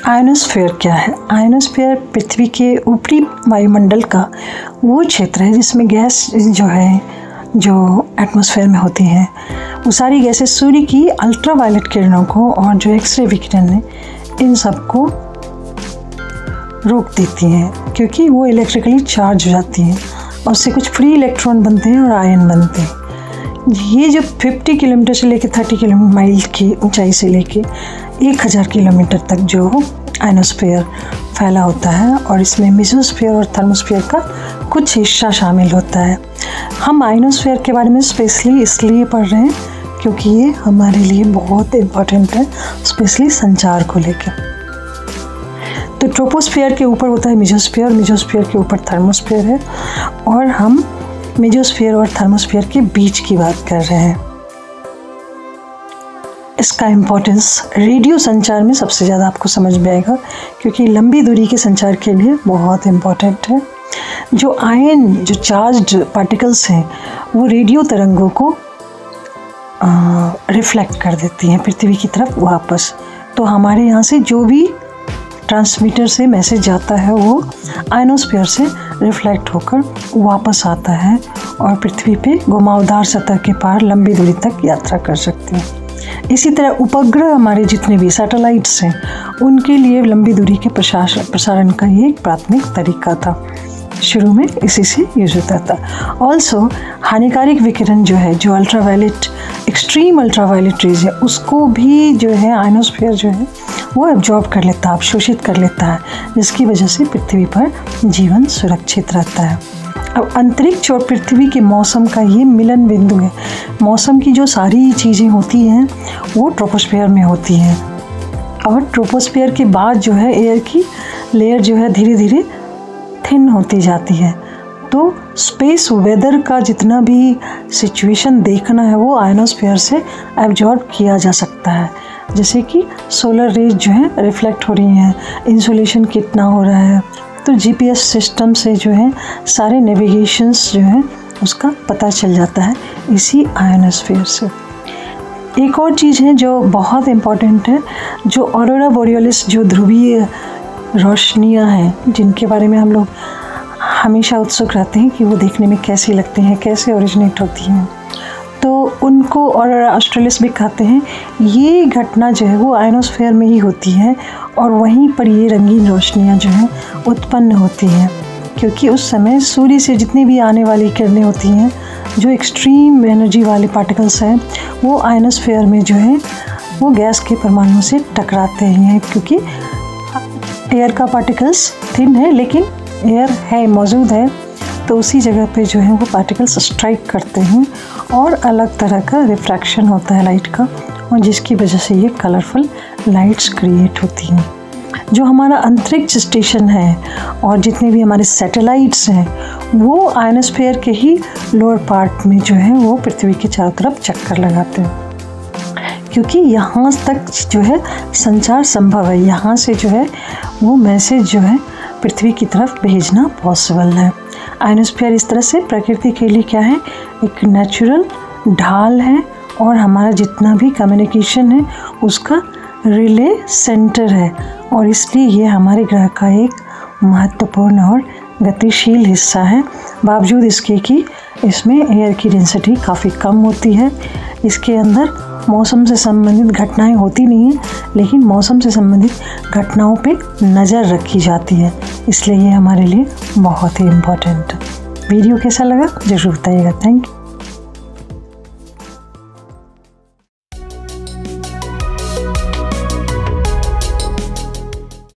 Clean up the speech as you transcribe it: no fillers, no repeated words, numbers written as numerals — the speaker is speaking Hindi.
आयनोस्फीयर क्या है? आयनोस्फीयर पृथ्वी के ऊपरी वायुमंडल का वो क्षेत्र है जिसमें गैस जो एटमॉस्फेयर में होती है, वो सारी गैसें सूर्य की अल्ट्रावायलेट किरणों को और जो एक्सरे विकिरण है इन सब को रोक देती हैं, क्योंकि वो इलेक्ट्रिकली चार्ज हो जाती हैं और उससे कुछ फ्री इलेक्ट्रॉन बनते हैं और आयन बनते हैं। ये जो 50 किलोमीटर से लेकर 30 माइल की ऊंचाई से लेके 1000 किलोमीटर तक जो आयनोस्फीयर फैला होता है, और इसमें मेसोस्फीयर और थर्मोस्फीयर का कुछ हिस्सा शामिल होता है। हम आयनोस्फीयर के बारे में स्पेशली इसलिए पढ़ रहे हैं क्योंकि ये हमारे लिए बहुत इम्पोर्टेंट है, स्पेशली संचार को लेकर। तो ट्रोपोस्फीयर के ऊपर होता है मेसोस्फीयर, मेसोस्फीयर के ऊपर थर्मोस्फीयर है, और हम मेसोस्फीयर और थर्मोस्फीयर के बीच की बात कर रहे हैं। इसका इम्पोर्टेंस रेडियो संचार में सबसे ज़्यादा आपको समझ में आएगा, क्योंकि लंबी दूरी के संचार के लिए बहुत इम्पोर्टेंट है। जो आयन, जो चार्ज्ड पार्टिकल्स हैं, वो रेडियो तरंगों को रिफ्लेक्ट कर देती हैं पृथ्वी की तरफ वापस। तो हमारे यहाँ से जो भी ट्रांसमीटर से मैसेज जाता है वो आयनोस्फीयर से रिफ्लेक्ट होकर वापस आता है और पृथ्वी पे घुमावदार सतह के पार लंबी दूरी तक यात्रा कर सकते हैं। इसी तरह उपग्रह, हमारे जितने भी सैटेलाइट्स हैं, उनके लिए लंबी दूरी के प्रसारण का ये एक प्राथमिक तरीका था। शुरू में इसी से यूज होता था। ऑल्सो हानिकारक विकिरण जो अल्ट्रावायलेट, एक्सट्रीम अल्ट्रावायलेट रेज है, उसको भी आयनोस्फीयर वो एब्जॉर्ब कर लेता है, अवशोषित कर लेता है, जिसकी वजह से पृथ्वी पर जीवन सुरक्षित रहता है। अब अंतरिक्ष और पृथ्वी के मौसम का ये मिलन बिंदु है। मौसम की जो सारी चीज़ें होती हैं वो ट्रोपोस्फीयर में होती हैं, और ट्रोपोस्फीयर के बाद एयर की लेयर धीरे धीरे थिन होती जाती है। तो स्पेस वेदर का जितना भी सिचुएशन देखना है वो आयनोस्फीयर से एब्जॉर्ब किया जा सकता है। जैसे कि सोलर रेज रिफ्लेक्ट हो रही हैं, इंसुलेशन कितना हो रहा है, तो जीपीएस सिस्टम से सारे नेविगेशंस उसका पता चल जाता है इसी आयनोस्फीयर से। एक और चीज़ है जो बहुत इम्पॉर्टेंट है, जो ऑरोरा बोरियोलिस, जो ध्रुवीय रोशनियाँ हैं, जिनके बारे में हम लोग हमेशा उत्सुक रहते हैं कि वो देखने में कैसी लगती हैं, कैसे ओरिजिनेट होती हैं, तो उनको ऑरोरा ऑस्ट्रेलिस भी कहते हैं। ये घटना वो आयनोस्फीयर में ही होती है, और वहीं पर ये रंगीन रोशनियाँ उत्पन्न होती हैं, क्योंकि उस समय सूर्य से जितनी भी आने वाली किरणें होती हैं, जो एक्सट्रीम एनर्जी वाले पार्टिकल्स हैं, वो आयनोस्फीयर में वो गैस के परमाणु से टकराते हैं, क्योंकि एयर का पार्टिकल्स थिन है लेकिन एयर है, मौजूद है, तो उसी जगह पे वो पार्टिकल्स स्ट्राइक करते हैं और अलग तरह का रिफ्रैक्शन होता है लाइट का, और जिसकी वजह से ये कलरफुल लाइट्स क्रिएट होती हैं। जो हमारा अंतरिक्ष स्टेशन है और जितने भी हमारे सैटेलाइट्स हैं, वो आयनोस्फीयर के ही लोअर पार्ट में वो पृथ्वी के चारों तरफ चक्कर लगाते हैं, क्योंकि यहाँ तक संचार संभव है। यहाँ से वो मैसेज पृथ्वी की तरफ भेजना पॉसिबल है। आयनोस्फीयर इस तरह से प्रकृति के लिए क्या है, एक नेचुरल ढाल है, और हमारा जितना भी कम्युनिकेशन है उसका रिले सेंटर है, और इसलिए ये हमारे ग्रह का एक महत्वपूर्ण और गतिशील हिस्सा है। बावजूद इसके कि इसमें एयर की डेंसिटी काफ़ी कम होती है, इसके अंदर मौसम से संबंधित घटनाएं होती नहीं हैं, लेकिन मौसम से संबंधित घटनाओं पे नज़र रखी जाती है, इसलिए ये हमारे लिए बहुत ही इम्पोर्टेंट है। वीडियो कैसा लगा ज़रूर बताइएगा। Thank you.